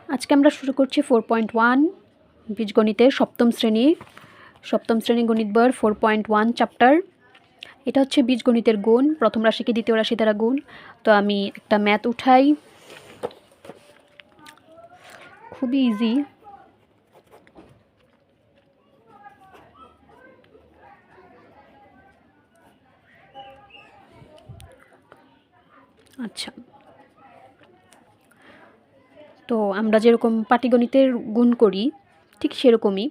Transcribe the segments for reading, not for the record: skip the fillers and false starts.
আজকে আমরা শুরু করছি 4.1 বীজগণিতের সপ্তম শ্রেণী গণিত বইয়ের 4.1 চ্যাপ্টার। এটা হচ্ছে বীজগণিতের গুণ, প্রথম রাশিকে দ্বিতীয় রাশি দ্বারা গুণ। তো আমি একটা ম্যাথ উঠাই, খুবই ইজি। আচ্ছা, তো আমরা যেরকম পাটিগণিতের গুণ করি ঠিক সেরকমই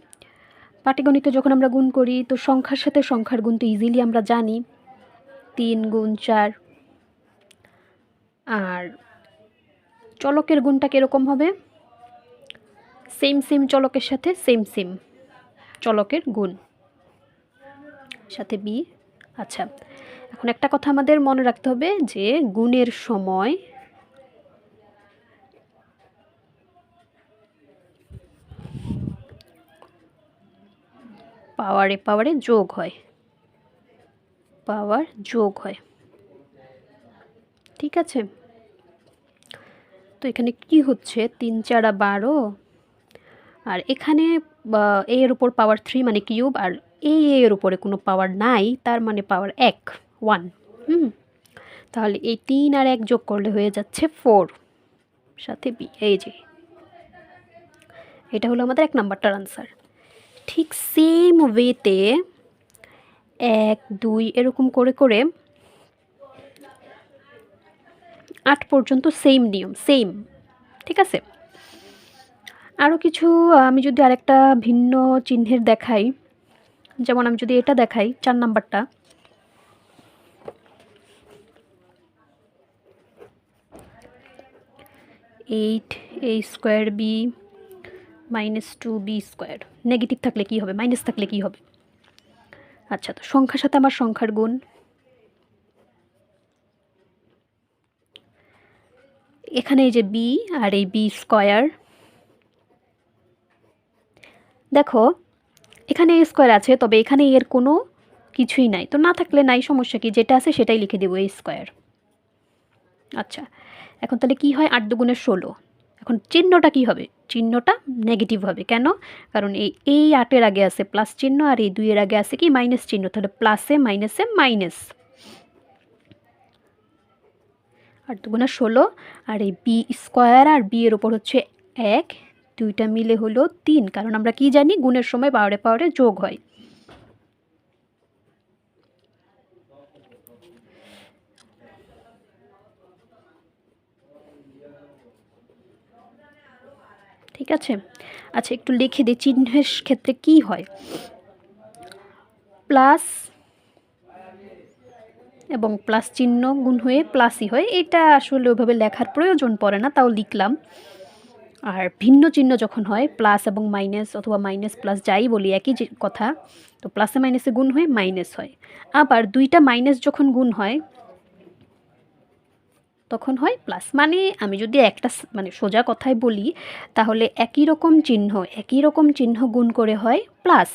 পাটিগণিতে যখন আমরা গুণ করি তো সংখ্যার সাথে সংখ্যার গুণ তো ইজিলি আমরা জানি, 3 গুণ 4। আর চলকের গুণটা কীরকম হবে? সেম চলকের সাথে সেম চলকের গুণ সাথে বি। আচ্ছা, এখন একটা কথা আমাদের মনে রাখতে হবে যে গুণের সময় পাওয়ারে যোগ হয়, ঠিক আছে। তো এখানে কি হচ্ছে, 3 4 12, আর এখানে এর উপর পাওয়ার 3 মানে কিউব, আর এর উপরে কোনো পাওয়ার নাই, তার মানে পাওয়ার 1। তাহলে এই 3 আর 1 যোগ করলে হয়ে যাচ্ছে 4 সাথে বি। এই যে এটা হলো আমাদের 1 নাম্বারটার আনসার। ঠিক সেম ওয়েতে 1 2 এরকম করে 8 পর্যন্ত সেম নিয়ম, ঠিক আছে। আরও কিছু আমি যদি আরেকটা ভিন্ন চিহ্নের দেখাই, যেমন আমি যদি এটা দেখাই 4 নাম্বারটা, (8a² b -2b²) নেগেটিভ থাকলে কি হবে, মাইনাস থাকলে কি হবে? আচ্ছা, তো সংখ্যার সাথে আমার সংখ্যার গুণ, এখানে এই যে বি আর এই b², দেখো এখানে a² আছে, তবে এখানে এর কোনো কিছুই নাই, তো না থাকলে নাই, সমস্যা কি, যেটা আছে সেটাই লিখে দেবো a²। আচ্ছা, এখন তাহলে কি হয়, 8 দুগুণে 16। এখন চিহ্নটা কি হবে? চিহ্নটা নেগেটিভ হবে। কেন? কারণ এই 8-এর আগে আছে প্লাস চিহ্ন, আর এই 2-এর আগে আছে কি, মাইনাস চিহ্ন। তাহলে প্লাসে মাইনাসে মাইনাস, 8 দুগুণে 16, আর এই b² আর বি এর ওপর হচ্ছে 1, দুইটা মিলে হলো 3। কারণ আমরা কি জানি, গুণের সময় পাওয়ারে যোগ হয়। ঠিক আছে। আচ্ছা, একটু লিখে দিই চিহ্নের ক্ষেত্রে কি হয়। প্লাস এবং প্লাস চিহ্ন গুণ হয়ে প্লাসই হয়, এটা আসলে ওইভাবে লেখার প্রয়োজন পড়ে না, তাও লিখলাম। আর ভিন্ন চিহ্ন যখন হয়, প্লাস এবং মাইনাস অথবা মাইনাস প্লাস যাই বলি একই কথা, তো প্লাসে মাইনাসে গুণ হয়ে মাইনাস হয়। আবার দুইটা মাইনাস যখন গুণ হয় তখন হয় প্লাস। মানে আমি যদি একটা মানে সোজা কথায় বলি, তাহলে একই রকম চিহ্ন গুণ করে হয় প্লাস,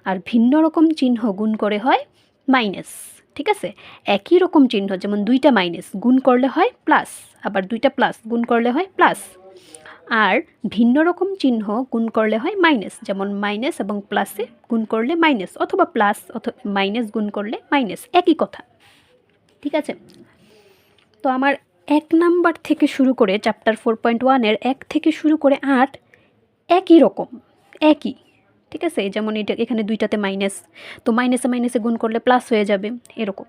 আর ভিন্ন রকম চিহ্ন গুণ করে হয় মাইনাস। ঠিক আছে, একই রকম চিহ্ন যেমন দুইটা মাইনাস গুণ করলে হয় প্লাস, আবার দুইটা প্লাস গুণ করলে হয় প্লাস, আর ভিন্ন রকম চিহ্ন গুণ করলে হয় মাইনাস, যেমন মাইনাস এবং প্লাসে গুণ করলে মাইনাস, অথবা প্লাস অথবা মাইনাস গুণ করলে মাইনাস, একই কথা। ঠিক আছে, তো আমার 1 নাম্বার থেকে শুরু করে চ্যাপ্টার 4.1-এর 1 থেকে শুরু করে 8 একই রকম, একই। ঠিক আছে, যেমন এটা এখানে দুইটাতে মাইনাস, তো মাইনাসে মাইনাসে গুণ করলে প্লাস হয়ে যাবে, এরকম।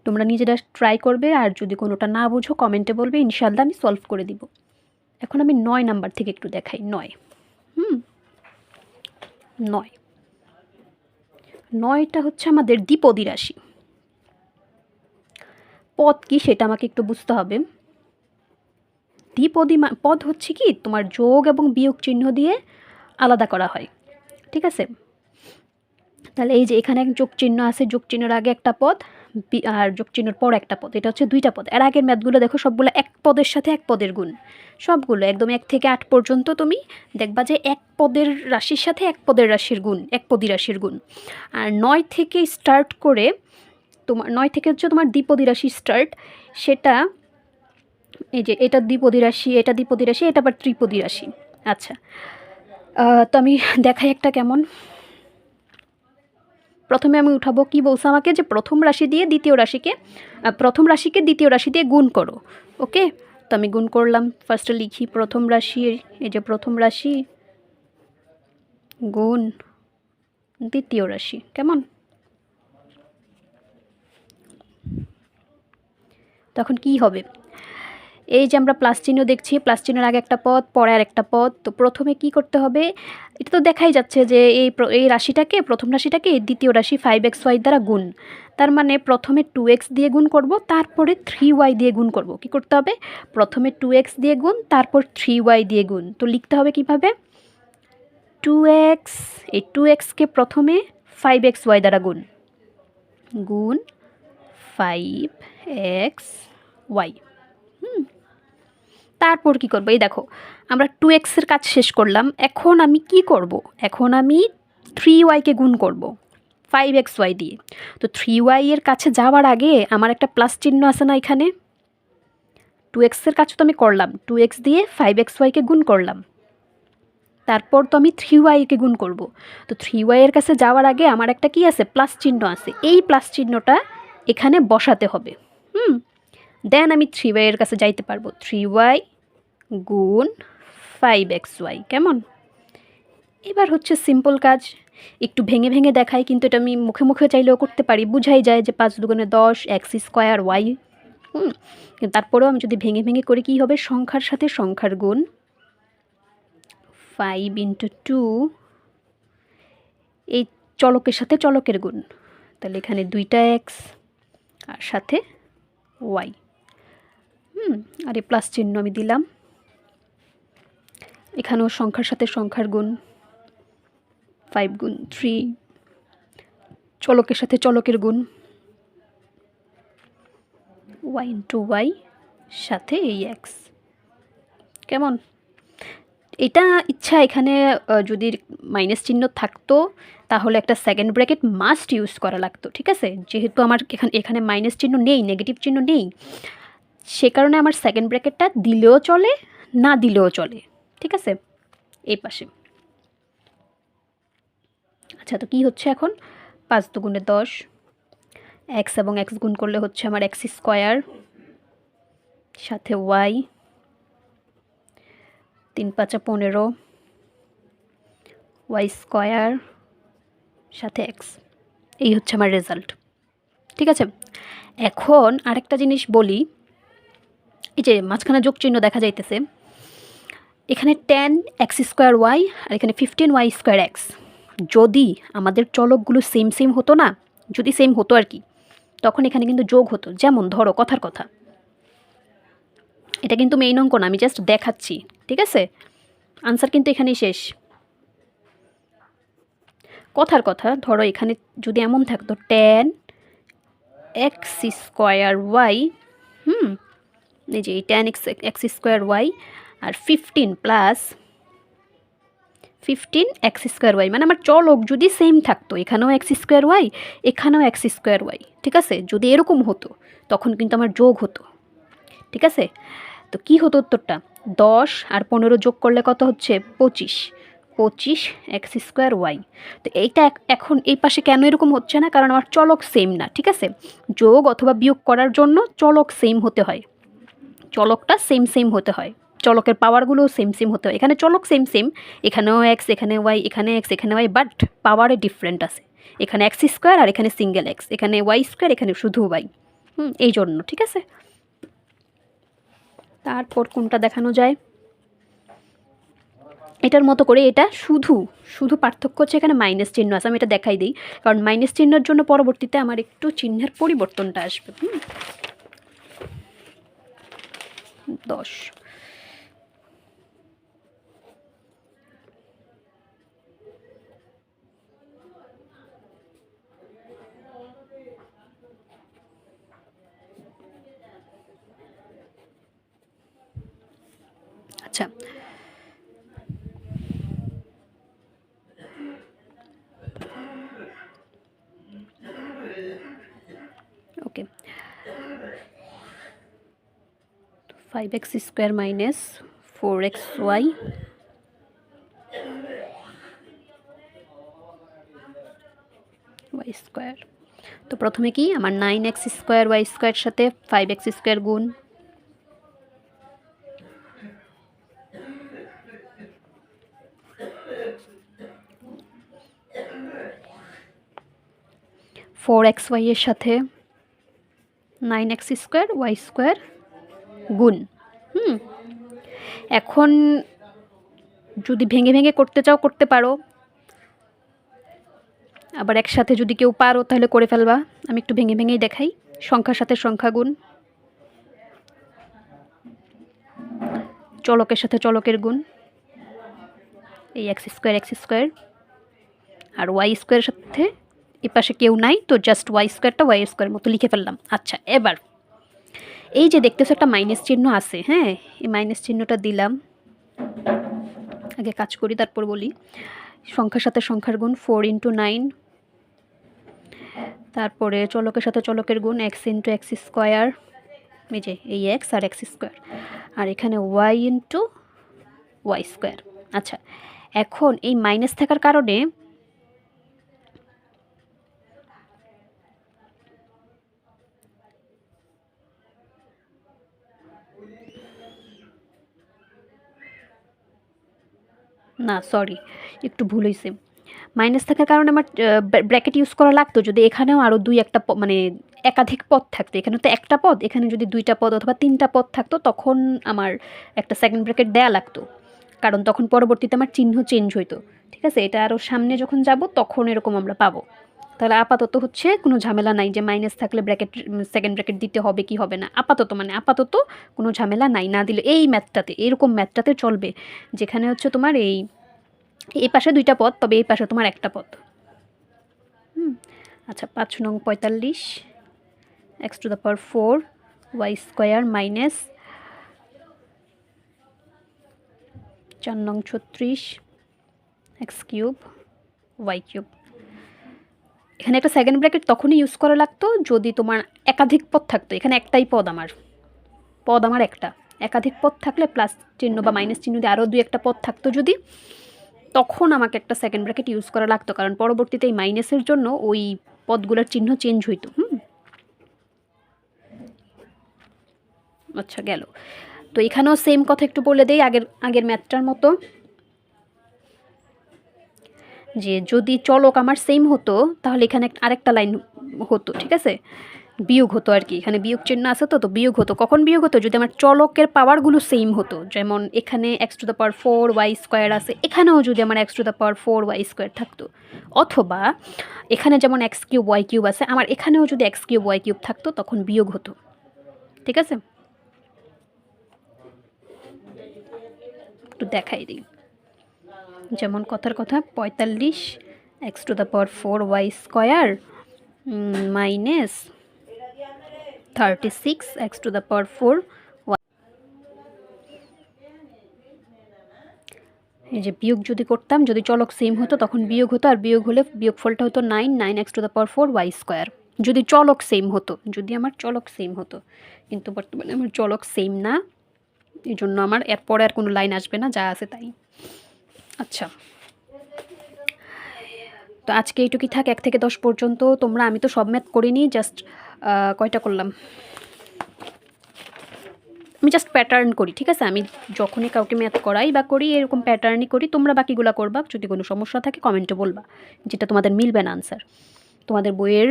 তোমরা নিজেরা ট্রাই করবে, আর যদি কোনোটা না বুঝো কমেন্টে বলবে, ইনশাআল্লাহ আমি সলভ করে দিব। এখন আমি 9 নাম্বার থেকে একটু দেখাই। 9টা হচ্ছে আমাদের দ্বিপদী রাশি। পদ কি সেটা আমাকে একটু বুঝতে হবে। দ্বিপদী পদ হচ্ছে কি, তোমার যোগ এবং বিয়োগ চিহ্ন দিয়ে আলাদা করা হয়। ঠিক আছে, তাহলে এই যে এখানে এক যোগ চিহ্ন আছে, যোগ চিহ্নের আগে একটা পদ, আর যোগ চিহ্নের পর একটা পদ, এটা হচ্ছে 2টা পদ। এর আগের ম্যাথগুলো দেখো, সবগুলো এক পদের সাথে এক পদের গুণ, সবগুলো একদম 1 থেকে 8 পর্যন্ত তুমি দেখবা যে এক পদের রাশির সাথে এক পদের রাশির গুণ, এক পদী রাশির গুণ। আর 9 থেকে স্টার্ট করে তোমার 9 থেকে হচ্ছে তোমার দ্বিপদী রাশি স্টার্ট, সেটা এই যে এটা দ্বিপদী রাশি, এটা দ্বিপদী রাশি, এটা আবার ত্রিপদী রাশি। আচ্ছা, তো আমি দেখাই একটা কেমন। প্রথমে আমি উঠাবো, কি বলছে আমাকে, যে প্রথম রাশি দিয়ে দ্বিতীয় রাশিকে, প্রথম রাশিকে দ্বিতীয় রাশি দিয়ে গুণ করো। ওকে, তো আমি গুণ করলাম। ফার্স্টে লিখি প্রথম রাশি, এই যে প্রথম রাশি গুণ দ্বিতীয় রাশি। কেমন? তখন কি হবে, এই যে আমরা প্লাস চিহ্ন দেখছি, প্লাস চিহ্নের আগে একটা পদ, পরে আর একটা পদ। তো প্রথমে কি করতে হবে, এটা তো দেখাই যাচ্ছে যে এই রাশিটাকে, প্রথম রাশিটাকে দ্বিতীয় রাশি 5xy দ্বারা গুণ। তার মানে প্রথমে 2x দিয়ে গুণ করব, তারপরে 3y দিয়ে গুণ করব। কি করতে হবে, প্রথমে 2x দিয়ে গুণ, তারপর 3y দিয়ে গুণ। তো লিখতে হবে কিভাবে, 2x, এই 2xকে প্রথমে 5xy দ্বারা গুণ, গুণ 5xy। তারপর কি করব, এই দেখো আমরা 2xের কাজ শেষ করলাম। এখন আমি কি করব, এখন আমি 3yকে গুণ করব 5xy দিয়ে। তো 3y এর কাছে যাওয়ার আগে আমার একটা প্লাস চিহ্ন আছে না এখানে, 2xের কাজ তো আমি করলাম, 2x দিয়ে 5xyকে গুণ করলাম, তারপর তো আমি 3yকে গুণ করব। তো 3y এর কাছে যাওয়ার আগে আমার একটা কি আছে, প্লাস চিহ্ন আছে, এই প্লাস চিহ্নটা এখানে বসাতে হবে। দেন আমি 3y এর কাছে যাইতে পারবো, 3y গুণ 5xy। কেমন? এবার হচ্ছে সিম্পল কাজ, একটু ভেঙে ভেঙে দেখাই, কিন্তু এটা আমি মুখে মুখে চাইলেও করতে পারি, বুঝাই যায় যে 5 দুগুণে 10 x স্কোয়ার y। কিন্তু তারপরেও আমি যদি ভেঙে ভেঙে করি, কি হবে, সংখ্যার সাথে সংখ্যার গুণ, 5 ইন্টু 2, এই চলকের সাথে চলকের গুণ, তাহলে এখানে 2টা x আর সাথে y। আর এই প্লাস চিহ্ন আমি দিলাম, এখানেও সংখ্যার সাথে সংখ্যার গুণ, 5 গুণ 3, চলকের সাথে চলকের গুণ, y ইন্টু y সাথে এই x। কেমন? এটা ইচ্ছা এখানে যদি মাইনাস চিহ্ন থাকতো তাহলে একটা সেকেন্ড ব্র্যাকেট মাস্ট ইউজ করা লাগতো, ঠিক আছে। যেহেতু আমার এখানে মাইনাস চিহ্ন নেই, নেগেটিভ চিহ্ন নেই, সে কারণে আমার সেকেন্ড ব্র্যাকেটটা দিলেও চলে, না দিলেও চলে, ঠিক আছে। এই পাশে আচ্ছা, তো কি হচ্ছে এখন, 5 দুগুণে 10, x এবং x গুণ করলে হচ্ছে আমার x স্কোয়ার সাথে y, 3 5 15, y স্কোয়ার সাথে x। এই হচ্ছে আমার রেজাল্ট, ঠিক আছে। এখন আরেকটা জিনিস বলি, এই যে মাঝখানে যোগ চিহ্ন দেখা যাইতেছে, এখানে 10 x স্কোয়ার y আর এখানে 15 y স্কোয়ার x। যদি আমাদের চলকগুলো সেম সেম হতো না, যদি সেম হতো আর কি, তখন এখানে কিন্তু যোগ হতো। যেমন ধরো, কথার কথা, এটা কিন্তু মেইন অঙ্ক না, আমি জাস্ট দেখাচ্ছি, ঠিক আছে। আনসার কিন্তু এখানেই শেষ। কথার কথা, ধরো এখানে যদি এমন থাকতো 10 x স্কোয়ার y, এই যে এই 10 x স্কোয়ার y আর 15 প্লাস 15 x স্কোয়ার y, মানে আমার চলক যদি সেম থাকতো, এখানেও x স্কোয়ার y, এখানেও x স্কোয়ার y, ঠিক আছে। যদি এরকম হতো তখন কিন্তু আমার যোগ হতো, ঠিক আছে। তো কি হতো উত্তরটা, 10 আর 15 যোগ করলে কত হচ্ছে, 25, 25 x স্কোয়ার y। তো এইটা এখন এই পাশে কেন এরকম হচ্ছে না, কারণ আমার চলক সেম না, ঠিক আছে। যোগ অথবা বিয়োগ করার জন্য চলক সেম হতে হয়, চলকটা সেম সেম হতে হয়, চলকের পাওয়ারগুলো সেম সেম হতে হয়। এখানে চলক সেম সেম, এখানেও এক্স, এখানে ওয়াই, এখানে এক্স, এখানে ওয়াই, বাট পাওয়ারে ডিফারেন্ট আছে। এখানে এক্স স্কোয়ার আর এখানে সিঙ্গেল এক্স, এখানে ওয়াই স্কোয়ার, এখানে শুধু ওয়াই। এই জন্য, ঠিক আছে। তারপর কোনটা দেখানো যায়, এটার মতো করে, এটা শুধু শুধু পার্থক্য হচ্ছে এখানে মাইনাস চিহ্ন আছে। আমি এটা দেখাই দিই, কারণ মাইনাস চিহ্নের জন্য পরবর্তীতে আমার একটু চিহ্নের পরিবর্তনটা আসবে। 10, আচ্ছা, okay, 5x square minus 4xy y square. তো প্রথমে কি আমার 9x স্কোয়ার ওয়াই স্কোয়ার সাথে 5x স্কোয়ার গুণ, ফোর এক্স ওয়াই এর সাথে 9x স্কোয়ার ওয়াই স্কোয়ার গুণ। এখন যদি ভেঙে ভেঙে করতে চাও করতে পারো, আবার একসাথে যদি কেউ পারো তাহলে করে ফেলবা। আমি একটু ভেঙে ভেঙেই দেখাই। সংখ্যার সাথে সংখ্যা গুণ, চলকের সাথে চলকের গুণ, এই এক্স স্কোয়ার আর ওয়াই স্কোয়ারের সাথে এ পাশে কেউ নাই, তো জাস্ট ওয়াই স্কোয়ারটা ওয়াই স্কোয়ারের মতো লিখে ফেললাম। আচ্ছা, এবার এই যে দেখতেছো একটা মাইনাস চিহ্ন আছে, হ্যাঁ, এই মাইনাস চিহ্নটা দিলাম। আগে কাজ করি তারপর বলি। সংখ্যার সাথে সংখ্যার গুণ 4 × 9, তারপরে চলকের সাথে চলকের গুণ x × x স্কোয়ার, এই যে এই x আর x স্কোয়ার, আর এখানে y × y স্কোয়ার। আচ্ছা, এখন এই মাইনাস থাকার কারণে না সরি একটু ভুল হয়েছে। মাইনাস থাকার কারণে আমার ব্র্যাকেট ইউজ করা লাগতো যদি এখানেও আরও মানে একাধিক পদ থাকতো। এখানে তো একটা পদ, এখানে যদি 2টা পদ অথবা 3টা পদ থাকতো তখন আমার একটা সেকেন্ড ব্র্যাকেট দেয়া লাগতো, কারণ তখন পরবর্তীতে আমার চিহ্ন চেঞ্জ হইতো। ঠিক আছে, এটা আরও সামনে যখন যাব তখন এরকম আমরা পাবো। তাহলে আপাতত হচ্ছে কোনো ঝামেলা নাই যে মাইনাস থাকলে ব্র্যাকেট সেকেন্ড ব্র্যাকেট দিতে হবে কি হবে না। আপাতত কোনো ঝামেলা নাই। না দিলে এই ম্যাথটাতে, এরকম ম্যাথটাতে চলবে যেখানে হচ্ছে তোমার এই পাশে 2টা পদ, তবে এই পাশে তোমার একটা পদ। আচ্ছা, 5 নং 45 x⁴ ওয়াই স্কোয়ার মাইনাস 4 নং 36 x³ ওয়াই কিউব। এখানে একটা সেকেন্ড ব্র্যাকেট তখনই ইউজ করা লাগতো যদি তোমার একাধিক পদ থাকতো। এখানে একটাই পদ আমার একটা। একাধিক পদ থাকলে প্লাস চিহ্ন বা মাইনাস চিহ্ন দিয়ে আরও 2-1টা পদ থাকতো যদি, তখন আমাকে একটা সেকেন্ড ব্র্যাকেট ইউজ করা লাগতো, কারণ পরবর্তীতে এই মাইনাসের জন্য ওই পদগুলোর চিহ্ন চেঞ্জ হইতো। আচ্ছা, গেল। তো এখানেও সেম কথা একটু বলে দেই আগের ম্যাথটার মতো, যে যদি চলক আমার সেম হতো তাহলে এখানে আরেকটা লাইন হতো। ঠিক আছে, বিয়োগ হতো আর কি। এখানে বিয়োগ চিহ্ন আছে তো বিয়োগ হতো। কখন বিয়োগ হতো? যদি আমার চলকের পাওয়ারগুলো সেম হতো। যেমন এখানে x⁴ ওয়াই স্কোয়ার আছে, এখানেও যদি আমার x⁴ ওয়াই স্কোয়ার থাকতো, অথবা এখানে যেমন x³ ওয়াই কিউব আছে, আমার এখানেও যদি x³ ওয়াই কিউব থাকতো তখন বিয়োগ হতো। ঠিক আছে, একটু দেখাই দিই। যেমন কথার কথা 45 x⁴ Y square minus 36 x⁴ এই যে বিয়োগ যদি করতাম, যদি চলক সেম হতো তখন বিয়োগ হতো, আর বিয়োগ হলে বিয়োগফলটা হতো 9 x⁴ ওয়াই স্কোয়ার। যদি চলক সেম হতো, যদি আমার চলক সেম হতো, কিন্তু বর্তমানে আমার চলক সেম না, এই জন্য আমার এরপরে আর কোনো লাইন আসবে না, যা আছে তাই। আচ্ছা, তো আজকে এইটুকুই থাক, 1 থেকে 10 পর্যন্ত। আমি তো সব ম্যাথ করিনি, জাস্ট কয়টা করলাম, আমি জাস্ট প্যাটার্ন করি। ঠিক আছে, আমি যখনই কাউকে ম্যাথ করাই বা করি এরকম প্যাটার্নই করি। তোমরা বাকিগুলো করবা, যদি কোনো সমস্যা থাকে কমেন্টে বলবা, যেটা তোমাদের মিলবে না আনসার। তোমাদের বইয়ের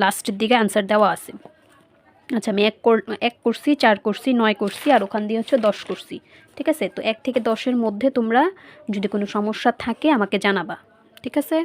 লাস্টের দিকে আনসার দেওয়া আছে। আচ্ছা, আমি 1 করছি, 4 করছি, 9 করছি, আর ওখান দিয়ে হচ্ছে 10 করছি। ঠিক আছে, তো 1 থেকে 10-এর মধ্যে তোমরা যদি কোনো সমস্যা থাকে আমাকে জানাবা। ঠিক আছে।